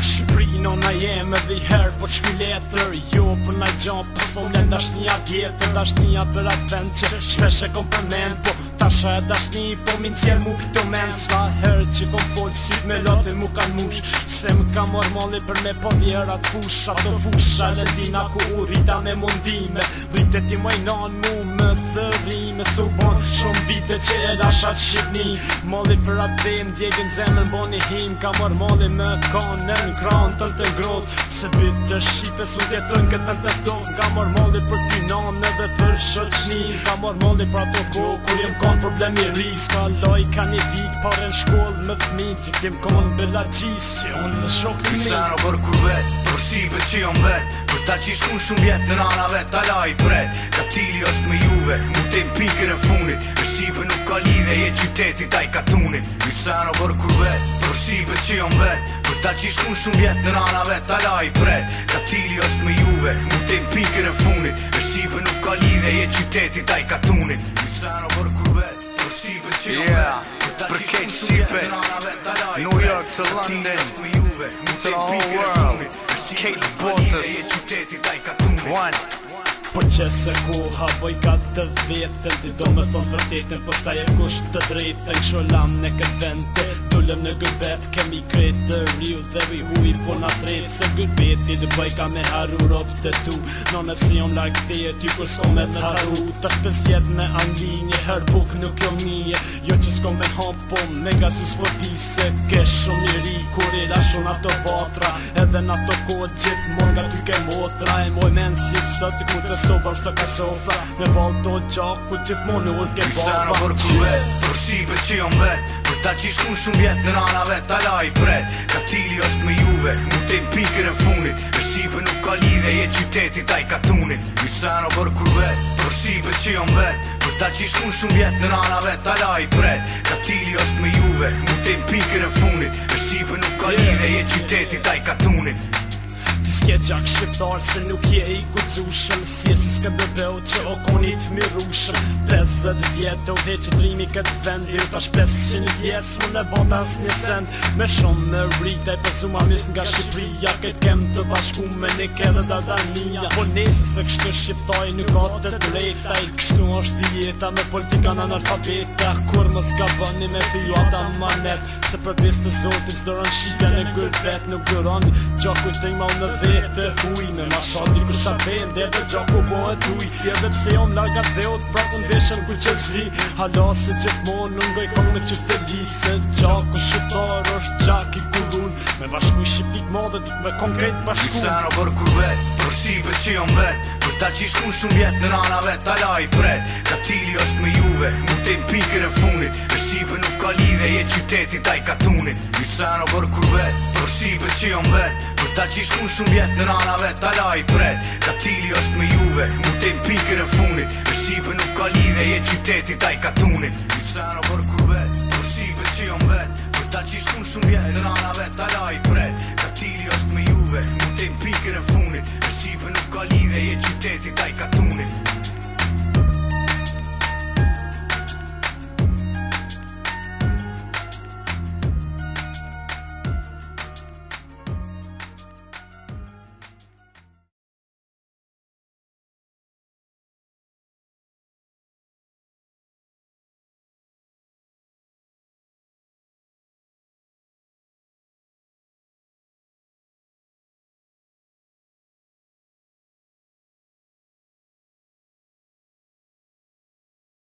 Shqipërinë na jem edhe i herë po t'shkuj letër. Jo për na gjon po s'omle dashnia tjetër. Dashnia për atë vend që shpesh e kom përmend. Po tasha e dashni po min t'jer mu këto men. Sa herë që kom folë si me lote mu kan mush. Se më ka mor molli për me po vjerat fush. Ato fusha lëndina ku u rita me mundime. Vritet ti majnon mu më thërime. So bon shumë vite që e lasha Shqipni. Molli për atë vend djegën zemën boni him. Ka mor molli me kanën kran tëll të ngrot. Se bitë të Shqipe su tjetën këtë vend të ftof. Ka mor molli për ty nan edhe për shoqni. Ka mor molli për ato ko kur jem kon problemi ris. Ka loj ka një vik pare në shkoll me fmi. Që t'jem kon bella gjis që unë dhe shok të mi. Sano për kur vet, për Shqipe që jom vet. Për ta që shkun shumë vjet në nana vet, ta la i pret. Ka tili është me juve, mu t'im pikën e funit. Për Shqipe nuk ka lidhe, je qytetit a i katunit. Sano për kur vet, për Shqipe që jom vet. Për ta që shkun shumë vjet në nana vet, ta la i pret. Ka tili është me juve, mu t'im pikën e funit. Për Shqipe nuk ka lidhe, je qytetit a i katunit. Sano për kur vet, për Shqipe që jom vet. Për kejt Shqipe, New York to London, to the whole world, Kate Bottas, one. Po që se koha boj ka të vetën. Ti do me thonë vërtetën, po s'ta je kusht të drejtën. Sholam në këtë vend, dullëm në gërbet. Kemi kretë të riu dhe vi huj po na tretë. Se gërbeti dë bëj ka me haru rob të tu. Në nëpsi jom like teje, ty kur s'ko me të haru. Ta 5 vjet në Angli, një her buk nuk jom nije. Jo që s'ko me hap po, mega si s'po pise. Kesh shumë i ri, kur i lashon ato vatra. Edhe në ato kohë gjithë mon nga ty ke motra. E moj men si sot, ku të soba shto ka sofa. Me bal to gjak, ku gjithmon në urke baba. Sano për ku vet, për Shqipe që jom vet. Për ta që shkun shumë vjet në nana vet, ta la i pret. Ka tili është me juve, mu t'im pikën e funit. Për Shqipe nuk ka lidhe, je qytetit a i katunit. Sano për ku vet, për Shqipe që jom vet. Për ta që shkun shumë vjet në nana vet, ta la i pret. Ka tili është me juve, mu t'im pikën e funit. Për Shqipe nuk ka lidhe, je qytetit a i katunit. Ti s'ke gjak shqiptar se nuk je i guxushëm. Si e si s'ke bebeu që o konit mirushëm. 50 vjetë u dhe që drimi këtë vend. I tash 500 vjetës më në bota s'një send. Me shumë me rritaj pësu ma mis nga Shqipria. Këtë kem të bashku me një kedhe Dardania. Po nesi se kështu shqiptaj nuk ka të drejta. I kështu është jeta me politika në analfabeta. Kur më s'ka bëni me fiju ata manet. Se për vis të zotit s'doron shqipja në gërbet. Nuk duron gjaku të ima në vete huj. Me ma shati ku shaben dhe dhe gjaku bëhet huj. Edhe pse jom larga dheut prapun veshën ku qëtësi. Hala se gjithmon nuk ngoj kong me qifte li. Se gjaku shqiptar është gjak i kurun. Me bashku i shqipik modë dik me konkret bashku. Sano për kur vet, për Shqipe që jom vet. Për ta që shkun shumë vjet në nana vet, ta la i pret. Ka tili është me juve, mu t'im pikën e funit. Për Shqipe nuk ka lidhe, je qytetit a i katunit. Sano për kur vet, për Shqipe që jom vet. Për ta që shkun shumë vjet në nana vet, ta la i pret. Ka tili është me juve, mu t'im pikën e funit. Për Shqipe nuk ka lidhe, je qytetit a i katunit. Sano për kur vet, për Shqipe që jom vet. Për ta që shkun shumë vjet në nana vet, ta la i pret. Ka tili është me juve, mu t'im pikën e funit. Për Shqipe nuk ka lidhe, je qytetit a i katunit.